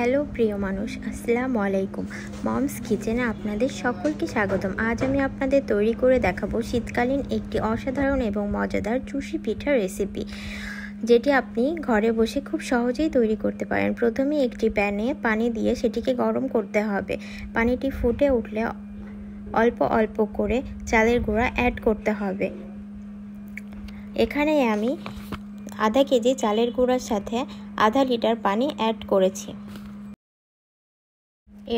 Hello প্রিয় মানুষ, আসসালামু আলাইকুম। মমস কিচেনে আপনাদের সকলকে স্বাগতম। আজ আমি আপনাদের তৈরি করে দেখাবো শীতকালীন একটি অসাধারণ এবং মজাদার চুষি পিঠার রেসিপি, যেটি আপনি ঘরে বসে খুব সহজেই তৈরি করতে পারেন। প্রথমে একটি প্যানে পানি দিয়ে সেটিকে গরম করতে হবে। পানিটি ফুটে উঠলে অল্প অল্প করে চালের গুঁড়া অ্যাড করতে হবে। এখানে আমি আধা কেজি চালের গুঁড়ার সাথে আধা লিটার পানি অ্যাড করেছি।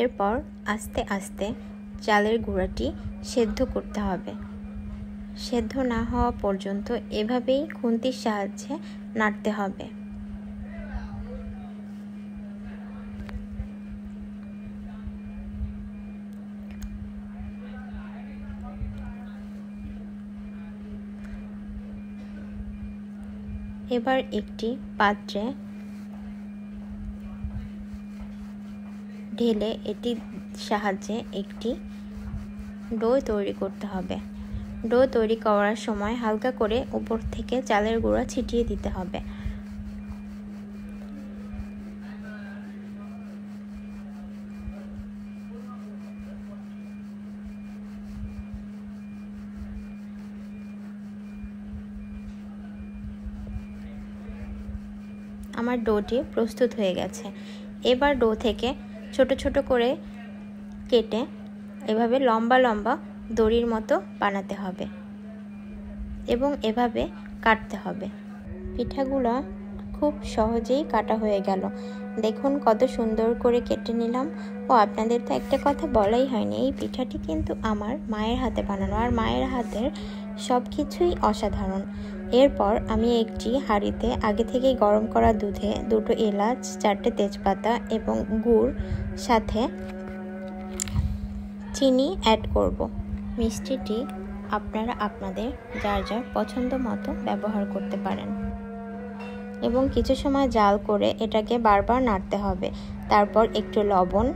এরপর আস্তে আস্তে চালের গুঁড়াটি সেদ্ধ করতে হবে। সেদ্ধ না হওয়া পর্যন্ত এভাবেই খুন্তির সাহায্যে নাড়তে হবে। এবার একটি পাত্রে ঢেলে এটির সাহায্যে একটি ডো তৈরি করতে হবে। ডো তৈরি করার সময় হালকা করে উপর থেকে চালের গুঁড়া ছিটিয়ে দিতে হবে। আমার ডোটি প্রস্তুত হয়ে গেছে। এবার ডো থেকে ছোট ছোট করে কেটে এভাবে লম্বা লম্বা দড়ির মতো বানাতে হবে এবং এভাবে কাটতে হবে। পিঠাগুলো খুব সহজেই কাটা হয়ে গেল। দেখুন কত সুন্দর করে কেটে নিলাম। ও আপনাদের তো একটা কথা বলাই হয়নি, এই পিঠাটি কিন্তু আমার মায়ের হাতে বানানো, আর মায়ের হাতের সব কিছুই অসাধারণ। এরপর আমি একটি হাঁড়িতে আগে থেকেই গরম করা দুধে 2টো এলাচ, 4টে তেজপাতা এবং গুড় সাথে চিনি অ্যাড করব। মিষ্টিটি আপনারা আপনাদের যার যার পছন্দ মতো ব্যবহার করতে পারেন এবং কিছু সময় জাল করে এটাকে বারবার নাড়তে হবে। তারপর একটু লবণ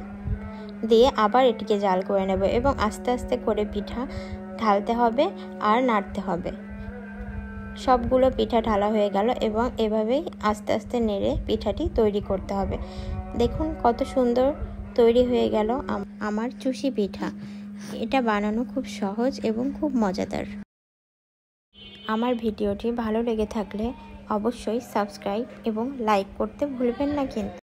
দিয়ে আবার এটিকে জাল করে নেব এবং আস্তে আস্তে করে পিঠা ঢালতে হবে আর নাড়তে হবে। সবগুলো পিঠা ঢালা হয়ে গেল এবং এভাবেই আস্তে আস্তে নেড়ে পিঠাটি তৈরি করতে হবে। দেখুন কত সুন্দর তৈরি হয়ে গেল আমার চুষি পিঠা। এটা বানানো খুব সহজ এবং খুব মজাদার। আমার ভিডিওটি ভালো লেগে থাকলে অবশ্যই সাবস্ক্রাইব এবং লাইক করতে ভুলবেন না কিন্তু।